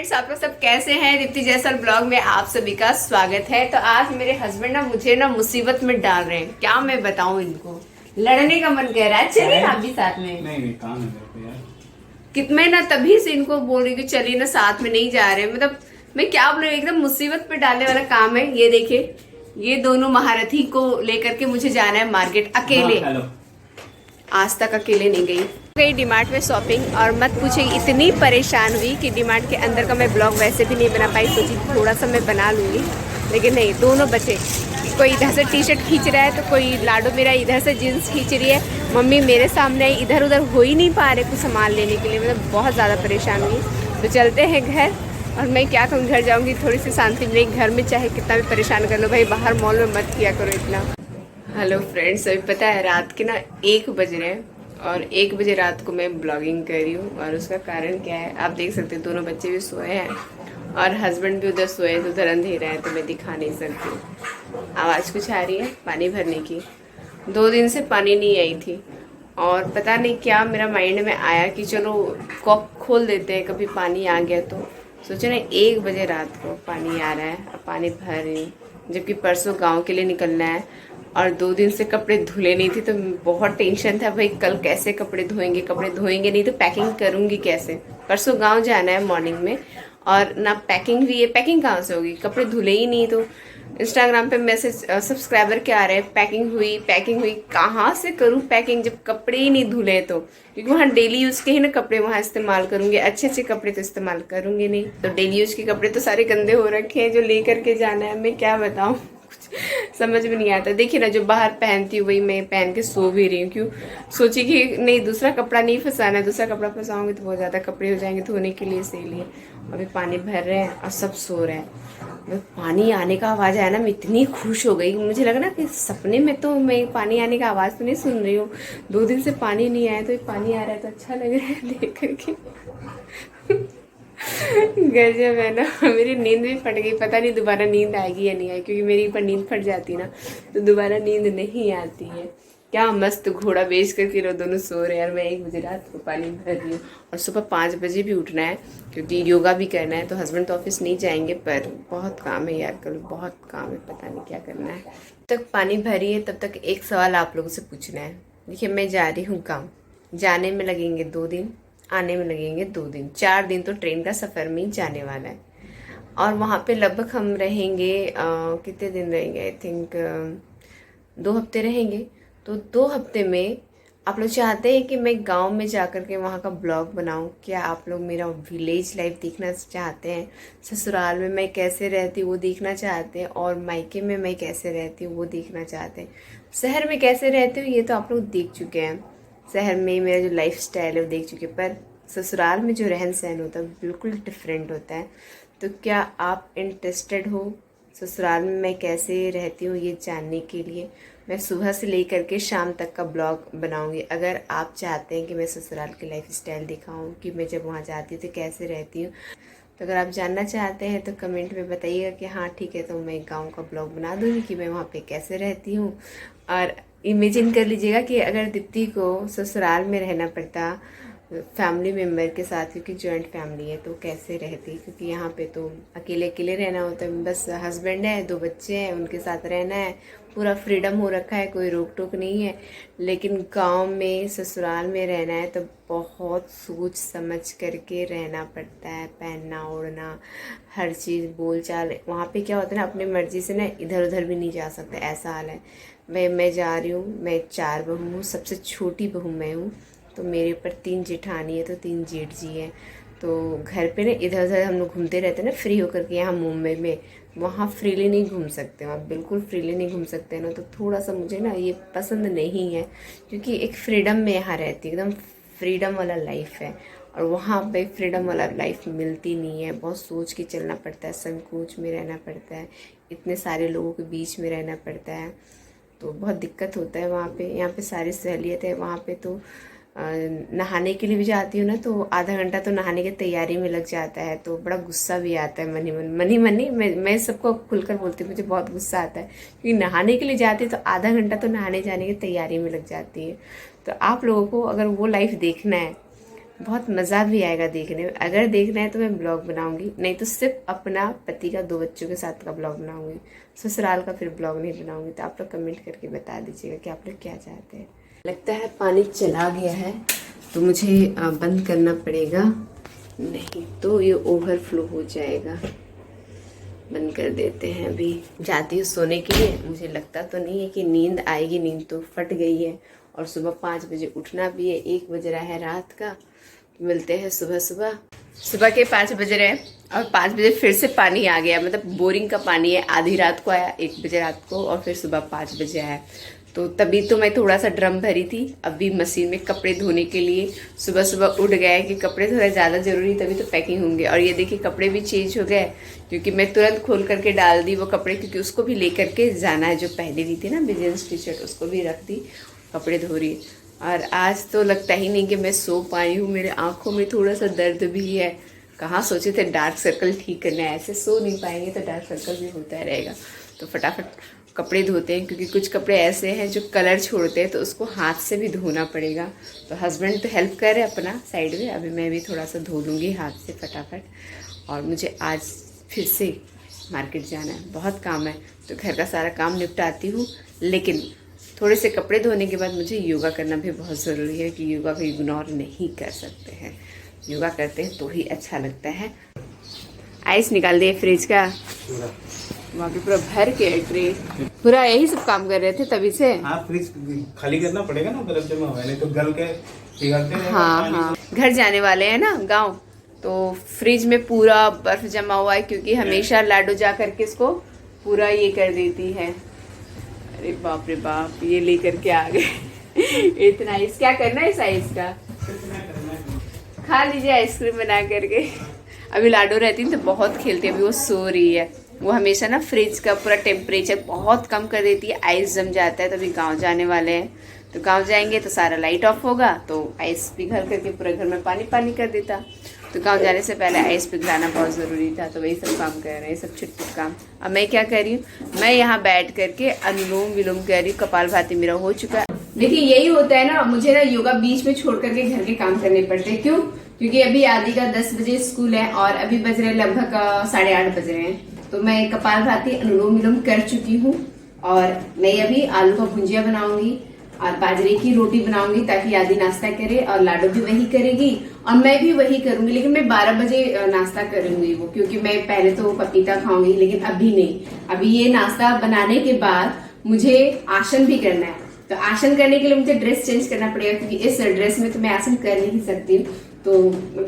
Friends, आप लोग सब कैसे हैं। दीप्ति जैसल ब्लॉग में आप सभी का स्वागत है। तो आज मेरे हस्बैंड ना मुझे ना मुसीबत में डाल रहे हैं। क्या मैं बताऊं, इनको लड़ने का मन कह रहा है। चलिए आप भी साथ में। नहीं काम है मेरे को यार। मैं ना तभी से इनको बोल रही हूँ कि चलिए ना, साथ में नहीं जा रहे। मतलब मैं क्या बोलूं, एकदम मुसीबत पे डालने वाला काम है। ये देखिए, ये दोनों महारथी को लेकर के मुझे जाना है मार्केट अकेले। हेलो। आज तक अकेले नहीं गई डीमार्ट में शॉपिंग, और मत पूछे इतनी परेशान हुई कि डीमार्ट के अंदर का मैं ब्लॉग वैसे भी नहीं बना पाई। सोची थोड़ा सा मैं बना लूँगी, लेकिन नहीं। दोनों बच्चे, कोई इधर से टी शर्ट खींच रहा है तो कोई लाडो मेरा इधर से जीन्स खींच रही है। मम्मी मेरे सामने इधर उधर हो ही नहीं पा रहे कुछ सामान लेने के लिए। मतलब बहुत ज़्यादा परेशान हुई। तो चलते हैं घर। और मैं क्या कहूँ, घर जाऊँगी थोड़ी सी शांति मिलेगी। घर में चाहे कितना भी परेशान कर लो भाई, बाहर मॉल में मत किया करो इतना। हेलो फ्रेंड्स, अभी पता है रात के ना 1 बज रहे हैं, और 1 बजे रात को मैं ब्लॉगिंग कर रही हूँ। और उसका कारण क्या है आप देख सकते हैं। दोनों बच्चे भी सोए हैं और हस्बैंड भी उधर सोए, तो उधर अंधेरा है तो मैं दिखा नहीं सकती। आवाज़ कुछ आ रही है पानी भरने की। 2 दिन से पानी नहीं आई थी, और पता नहीं क्या मेरा माइंड में आया कि चलो कॉक खोल देते हैं, कभी पानी आ गया तो। सोचो ना, 1 बजे रात को पानी आ रहा है और पानी भर रही हूँ, जबकि परसों गाँव के लिए निकलना है। और 2 दिन से कपड़े धुले नहीं थे, तो बहुत टेंशन था भाई, कल कैसे कपड़े धोएंगे। कपड़े धोएंगे नहीं तो पैकिंग करूंगी कैसे। परसों गांव जाना है मॉर्निंग में, और ना पैकिंग भी है। पैकिंग कहाँ से होगी, कपड़े धुले ही नहीं। तो इंस्टाग्राम पे मैसेज सब्सक्राइबर के आ रहे हैं, पैकिंग हुई पैकिंग हुई। कहाँ से करूँ पैकिंग जब कपड़े ही नहीं धुले। तो क्योंकि वहाँ डेली यूज़ के ही ना कपड़े वहाँ इस्तेमाल करूंगी, अच्छे अच्छे कपड़े तो इस्तेमाल करूंगी नहीं। तो डेली यूज़ के कपड़े तो सारे गंदे हो रखे हैं जो ले करके जाना है। मैं क्या बताऊँ, समझ में नहीं आता। देखिए ना, जो बाहर पहनती हूँ वही मैं पहन के सो भी रही हूँ। क्यों, सोची कि नहीं दूसरा कपड़ा नहीं फंसाना है। दूसरा कपड़ा फंसाऊंगी तो बहुत ज़्यादा कपड़े हो जाएंगे धोने के लिए, इसीलिए। अभी पानी भर रहे हैं और सब सो रहे हैं। पानी आने का आवाज़ आया ना, मैं इतनी खुश हो गई। मुझे लगा ना कि सपने में तो मैं पानी आने का आवाज़ तो नहीं सुन रही हूँ। 2 दिन से पानी नहीं आया, तो पानी आ रहा है तो अच्छा लग रहा है देख करके। गजब है ना। मेरी नींद भी फट गई। पता नहीं दोबारा नींद आएगी या नहीं आएगी, क्योंकि मेरी एक बार नींद फट जाती ना तो दोबारा नींद नहीं आती है। क्या मस्त घोड़ा बेच करके वो दोनों सो रहे हैं, और मैं 1 बजे रात को पानी भर रही हूँ। और सुबह 5 बजे भी उठना है, क्योंकि योगा भी करना है। तो हस्बैंड तो ऑफिस नहीं जाएंगे, पर बहुत काम है यार, कल बहुत काम है, पता नहीं क्या करना है। जब तक पानी भरी है तब तक एक सवाल आप लोगों से पूछना है। देखिए, मैं जा रही हूँ काम, जाने में लगेंगे 2 दिन, आने में लगेंगे 2 दिन। 4 दिन तो ट्रेन का सफ़र में ही जाने वाला है। और वहाँ पे लगभग हम रहेंगे कितने दिन रहेंगे, आई थिंक 2 हफ्ते रहेंगे। तो 2 हफ्ते में आप लोग चाहते हैं कि मैं गांव में जा कर के वहाँ का ब्लॉग बनाऊँ। क्या आप लोग मेरा विलेज लाइफ देखना चाहते हैं? ससुराल में मैं कैसे रहती हूँ वो देखना चाहते हैं, और मायके में मैं कैसे रहती हूँ वो देखना चाहते हैं। शहर में कैसे रहती हूँ ये तो आप लोग देख चुके हैं। शहर में मेरा जो लाइफ स्टाइल है वो देख चुके, पर ससुराल में जो रहन सहन होता है बिल्कुल डिफरेंट होता है। तो क्या आप इंटरेस्टेड हो ससुराल में मैं कैसे रहती हूँ ये जानने के लिए? मैं सुबह से लेकर के शाम तक का ब्लॉग बनाऊंगी। अगर आप चाहते हैं कि मैं ससुराल की लाइफ स्टाइल दिखाऊँ कि मैं जब वहाँ जाती हूँ तो कैसे रहती हूँ, तो अगर आप जानना चाहते हैं तो कमेंट में बताइएगा कि हाँ ठीक है, तो मैं गांव का ब्लॉग बना दूँगी कि मैं वहाँ पे कैसे रहती हूँ। और इमेजिन कर लीजिएगा कि अगर दीप्ति को ससुराल में रहना पड़ता फैमिली मेम्बर के साथ, क्योंकि जॉइंट फैमिली है, तो कैसे रहती। क्योंकि यहाँ पे तो अकेले अकेले रहना होता है। बस हस्बैंड है, 2 बच्चे हैं, उनके साथ रहना है। पूरा फ्रीडम हो रखा है, कोई रोक टोक नहीं है। लेकिन गांव में ससुराल में रहना है तो बहुत सोच समझ करके रहना पड़ता है। पहनना ओढ़ना हर चीज़, बोल चाल। वहाँ पे क्या होता है ना, अपनी मर्जी से ना इधर उधर भी नहीं जा सकते, ऐसा हाल है। मैं जा रही हूँ, मैं 4 बहू हूँ, सबसे छोटी बहू मैं हूँ। तो मेरे ऊपर 3 जेठानी है, तो 3 जेठ जी हैं। तो घर पे ना इधर उधर हम लोग घूमते रहते हैं ना फ्री होकर के। यहाँ मुंबई में वहाँ फ्रीली नहीं घूम सकते, वहाँ बिल्कुल फ्रीली नहीं घूम सकते ना। तो थोड़ा सा मुझे ना ये पसंद नहीं है, क्योंकि एक फ्रीडम में यहाँ रहती, एकदम फ्रीडम वाला लाइफ है। और वहाँ पे फ्रीडम वाला लाइफ मिलती नहीं है। बहुत सोच के चलना पड़ता है, संकोच में रहना पड़ता है, इतने सारे लोगों के बीच में रहना पड़ता है। तो बहुत दिक्कत होता है वहाँ पे। यहाँ पे सारी सहूलियत है। वहाँ पे तो नहाने के लिए भी जाती हूँ ना, तो आधा घंटा तो नहाने की तैयारी में लग जाता है। तो बड़ा गुस्सा भी आता है, मनी मनी मैं सबको खुलकर बोलती हूँ, मुझे बहुत गुस्सा आता है। क्योंकि नहाने के लिए जाती तो आधा घंटा तो नहाने जाने की तैयारी में लग जाती है। तो आप लोगों को अगर वो लाइफ देखना है, बहुत मज़ा भी आएगा देखने में। अगर देखना है तो मैं ब्लॉग बनाऊंगी, नहीं तो सिर्फ अपना पति का 2 बच्चों के साथ का ब्लॉग बनाऊंगी, ससुराल का फिर ब्लॉग नहीं बनाऊंगी। तो आप लोग कमेंट करके बता दीजिएगा कि आप लोग क्या चाहते हैं। लगता है पानी चला गया है तो मुझे बंद करना पड़ेगा, नहीं तो ये ओवरफ्लो हो जाएगा। बंद कर देते हैं। अभी जाती हूँ सोने के लिए। मुझे लगता तो नहीं है कि नींद आएगी, नींद तो फट गई है और सुबह 5 बजे उठना भी है। 1 बज रहा है रात का। मिलते हैं सुबह के 5 बज रहे हैं और 5 बजे फिर से पानी आ गया। मतलब बोरिंग का पानी है। आधी रात को आया, 1 बजे रात को, और फिर सुबह 5 बजे आया। तो तभी तो मैं थोड़ा सा ड्रम भरी थी अभी मशीन में कपड़े धोने के लिए। सुबह सुबह उठ गया कि कपड़े थोड़ा ज़्यादा ज़रूरी, तभी तो पैकिंग होंगे। और ये देखिए कपड़े भी चेंज हो गए क्योंकि मैं तुरंत खोल करके डाल दी वो कपड़े, क्योंकि उसको भी ले करके जाना है। जो पहनी हुई थी ना बिजनेस टी शर्ट, उसको भी रख दी, कपड़े धो रही। और आज तो लगता ही नहीं कि मैं सो पाई हूँ। मेरे आँखों में थोड़ा सा दर्द भी है। कहाँ सोचे थे डार्क सर्कल ठीक करना है, ऐसे सो नहीं पाएंगे तो डार्क सर्कल भी होता रहेगा। तो फटाफट कपड़े धोते हैं, क्योंकि कुछ कपड़े ऐसे हैं जो कलर छोड़ते हैं, तो उसको हाथ से भी धोना पड़ेगा। तो हस्बैंड तो हेल्प कर रहे अपना साइड में, अभी मैं भी थोड़ा सा धो लूँगी हाथ से फटाफट। और मुझे आज फिर से मार्केट जाना है, बहुत काम है। तो घर का सारा काम निपटाती हूँ, लेकिन थोड़े से कपड़े धोने के बाद मुझे योगा करना भी बहुत ज़रूरी है, कि योगा भी इग्नोर नहीं कर सकते हैं। योगा करते हैं तो ही अच्छा लगता है। आइस निकाल दिए फ्रिज का, वहाँ पे पूरा भर के ट्रे, पूरा यही सब काम कर रहे थे तभी से। हाँ, फ्रिज खाली करना पड़ेगा ना, बर्फ जमा हुआ है, नहीं तो गल के पिघलते हैं। हाँ, घर जाने वाले हैं ना गांव, तो फ्रिज में पूरा बर्फ जमा हुआ है, क्योंकि हमेशा लाडो जा करके इसको पूरा ये कर देती है। अरे बाप रे बाप, ये लेकर के आ गए इतना आइस। क्या करना है इस आइस का? खा लीजिए आइसक्रीम बना करके। अभी लाडो रहती तो बहुत खेलती है, अभी वो सो रही है। वो हमेशा ना फ्रिज का पूरा टेम्परेचर बहुत कम कर देती है, आइस जम जाता है। तो अभी गाँव जाने वाले हैं, तो गांव जाएंगे तो सारा लाइट ऑफ होगा, तो आइस पिघल करके पूरे घर में पानी पानी कर देता। तो गांव जाने से पहले आइस पिघलाना बहुत ज़रूरी था। तो वही सब काम कर रहे हैं, सब छुटपुट काम। अब मैं क्या कर रही हूँ, मैं यहाँ बैठ करके अनुलोम विलोम कर रही हूँ। कपालभाति मेरा हो चुका है। देखिए यही होता है ना, मुझे ना योगा बीच में छोड़ करके घर के काम करने पड़ते हैं। क्यों? क्योंकि अभी आदि का 10 बजे स्कूल है और अभी बज रहे लगभग 8:30 बज रहे हैं। तो मैं कपालभाति अनुलोम विलोम कर चुकी हूँ और मैं अभी आलू का भुंजिया बनाऊंगी और बाजरे की रोटी बनाऊंगी, ताकि आदि नाश्ता करे और लाडो भी वही करेगी और मैं भी वही करूंगी। लेकिन मैं 12 बजे नाश्ता करूंगी वो, क्योंकि मैं पहले तो पपीता खाऊंगी, लेकिन अभी नहीं। अभी ये नाश्ता बनाने के बाद मुझे आसन भी करना है। तो आसन करने के लिए मुझे ड्रेस चेंज करना पड़ेगा, क्योंकि इस ड्रेस में तो मैं आसन कर नहीं सकती हूँ। तो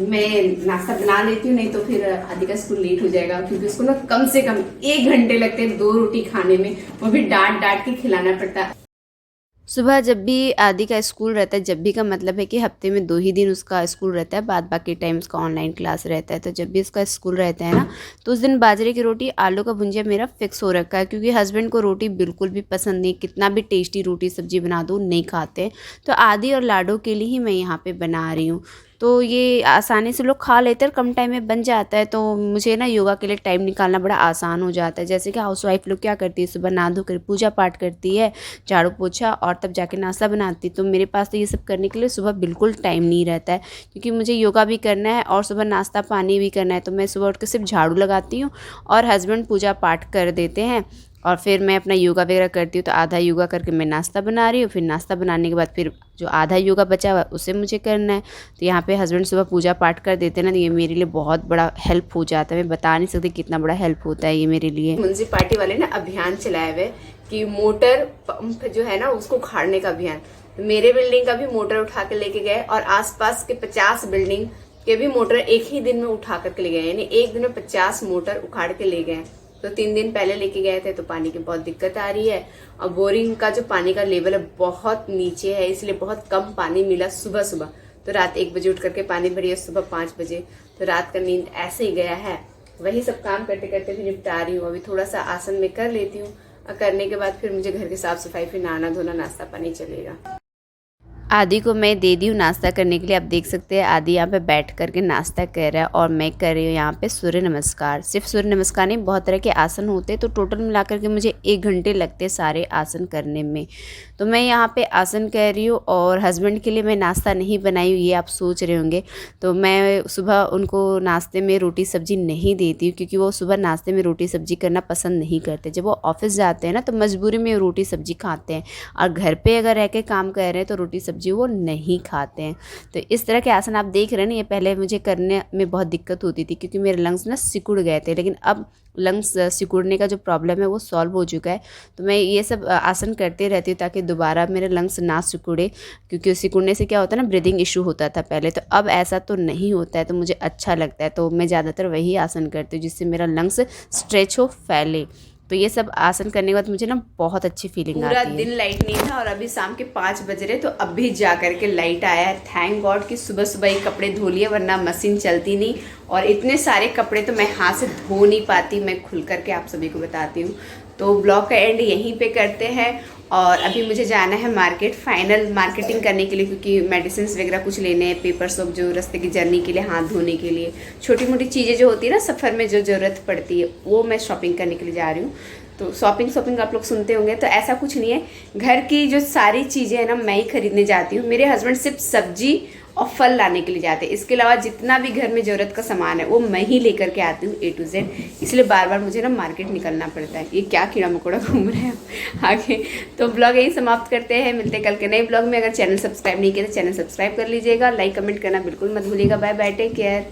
मैं नाश्ता बना लेती हूँ, नहीं तो फिर आदि का स्कूल लेट हो जाएगा, क्योंकि उसको ना कम से कम 1 घंटे लगते हैं 2 रोटी खाने में, वो भी डांट डांट के खिलाना पड़ता है। सुबह जब भी आदि का स्कूल रहता है, जब भी का मतलब है कि हफ्ते में 2 ही दिन उसका स्कूल रहता है, बाद बाकी टाइम उसका ऑनलाइन क्लास रहता है। तो जब भी उसका स्कूल रहता है ना, तो उस दिन बाजरे की रोटी आलू का भुंजिया मेरा फिक्स हो रखा है, क्योंकि हस्बैंड को रोटी बिल्कुल भी पसंद नहीं। कितना भी टेस्टी रोटी सब्जी बना दो नहीं खाते। तो आदि और लाडो के लिए ही मैं यहाँ पे बना रही हूँ। तो ये आसानी से लोग खा लेते हैं, कम टाइम में बन जाता है। तो मुझे ना योगा के लिए टाइम निकालना बड़ा आसान हो जाता है। जैसे कि हाउसवाइफ लोग क्या करती है, सुबह नहा धो कर पूजा पाठ करती है, झाड़ू पोछा, और तब जाके नाश्ता बनाती। तो मेरे पास तो ये सब करने के लिए सुबह बिल्कुल टाइम नहीं रहता है, क्योंकि मुझे योगा भी करना है और सुबह नाश्ता पानी भी करना है। तो मैं सुबह उठ कर सिर्फ झाड़ू लगाती हूँ और हस्बैंड पूजा पाठ कर देते हैं, और फिर मैं अपना योगा वगैरह करती हूँ। तो आधा योगा करके मैं नाश्ता बना रही हूँ, फिर नाश्ता बनाने के बाद फिर जो आधा योगा बचा हुआ है उसे मुझे करना है। तो यहाँ पे हस्बैंड सुबह पूजा पाठ कर देते हैं ना, तो ये मेरे लिए बहुत बड़ा हेल्प हो जाता है। मैं बता नहीं सकती कितना बड़ा हेल्प होता है ये मेरे लिए। म्यूनसिपालिटी वाले ना अभियान चलाए हुए कि मोटर पंप जो है ना उसको उखाड़ने का अभियान। तो मेरे बिल्डिंग का भी मोटर उठा के लेके गए, और आसपास के 50 बिल्डिंग के भी मोटर एक ही दिन में उठा करके ले गए, यानी एक दिन में 50 मोटर उखाड़ के ले गए। तो 3 दिन पहले लेके गए थे। तो पानी की बहुत दिक्कत आ रही है, और बोरिंग का जो पानी का लेवल है बहुत नीचे है, इसलिए बहुत कम पानी मिला सुबह सुबह। तो रात 1 बजे उठ करके पानी भरी है, सुबह 5 बजे। तो रात का नींद ऐसे ही गया है। वही सब काम करते करते भी निपटा रही हूँ। अभी थोड़ा सा आसन में कर लेती हूँ, और करने के बाद फिर मुझे घर की साफ सफाई, फिर नहाना धोना, नाश्ता पानी चलेगा। आदि को मैं दे दी हूँ नाश्ता करने के लिए। आप देख सकते हैं आदि यहाँ पे बैठ करके नाश्ता कर रहा है और मैं कर रही हूँ यहाँ पे सूर्य नमस्कार। सिर्फ सूर्य नमस्कार नहीं, बहुत तरह के आसन होते हैं, तो टोटल मिलाकर के मुझे 1 घंटे लगते सारे आसन करने में। तो मैं यहाँ पे आसन कर रही हूँ और हस्बैंड के लिए मैं नाश्ता नहीं बनाई हूँ, ये आप सोच रहे होंगे। तो मैं सुबह उनको नाश्ते में रोटी सब्ज़ी नहीं देती हूँ, क्योंकि वो सुबह नाश्ते में रोटी सब्ज़ी करना पसंद नहीं करते। जब वो ऑफिस जाते हैं ना तो मजबूरी में रोटी सब्ज़ी खाते हैं, और घर पे अगर रह के काम कर रहे हैं तो रोटी सब्ज़ी वो नहीं खाते हैं। तो इस तरह के आसन आप देख रहे हैं ना, ये पहले मुझे करने में बहुत दिक्कत होती थी, क्योंकि मेरे लंग्स ना सिकुड़ गए थे, लेकिन अब लंग्स सिकुड़ने का जो प्रॉब्लम है वो सॉल्व हो चुका है। तो मैं ये सब आसन करते रहती हूँ ताकि दोबारा मेरे लंग्स ना सिकुड़े, क्योंकि सिकुड़ने से क्या होता है ना, ब्रीदिंग इशू होता था पहले, तो अब ऐसा तो नहीं होता है, तो मुझे अच्छा लगता है। तो मैं ज़्यादातर वही आसन करती हूँ जिससे मेरा लंग्स स्ट्रेच हो, फैले। तो ये सब आसन करने के बाद मुझे ना बहुत अच्छी फीलिंग आती है। पूरा दिन लाइट नहीं था और अभी शाम के 5 बज रहे, तो अभी जा करके लाइट आया है। थैंक गॉड कि सुबह सुबह ही कपड़े धो लिए, वरना मशीन चलती नहीं और इतने सारे कपड़े तो मैं हाथ से धो नहीं पाती। मैं खुल करके आप सभी को बताती हूँ। तो ब्लॉग का एंड यहीं पे करते हैं और अभी मुझे जाना है मार्केट, फाइनल मार्केटिंग करने के लिए, क्योंकि मेडिसिन वगैरह कुछ लेने हैं, पेपर सोप जो रास्ते की जर्नी के लिए, हाथ धोने के लिए, छोटी मोटी चीज़ें जो होती है ना सफ़र में जो ज़रूरत पड़ती है, वो मैं शॉपिंग करने के लिए जा रही हूँ। तो शॉपिंग आप लोग सुनते होंगे, तो ऐसा कुछ नहीं है। घर की जो सारी चीज़ें हैं ना मैं ही खरीदने जाती हूँ। मेरे हस्बैंड सिर्फ सब्जी और फल लाने के लिए जाते हैं, इसके अलावा जितना भी घर में ज़रूरत का सामान है वो मैं ही लेकर के आती हूँ A to Z। इसलिए बार बार मुझे ना मार्केट निकलना पड़ता है। ये क्या कीड़ा मकोड़ा घूम रहे हैं आगे। तो ब्लॉग यही समाप्त करते हैं, मिलते हैं कल के नए ब्लॉग में। अगर चैनल सब्सक्राइब नहीं किया तो चैनल सब्सक्राइब कर लीजिएगा, लाइक कमेंट करना बिल्कुल मत भूलिएगा। Bye bye, take care.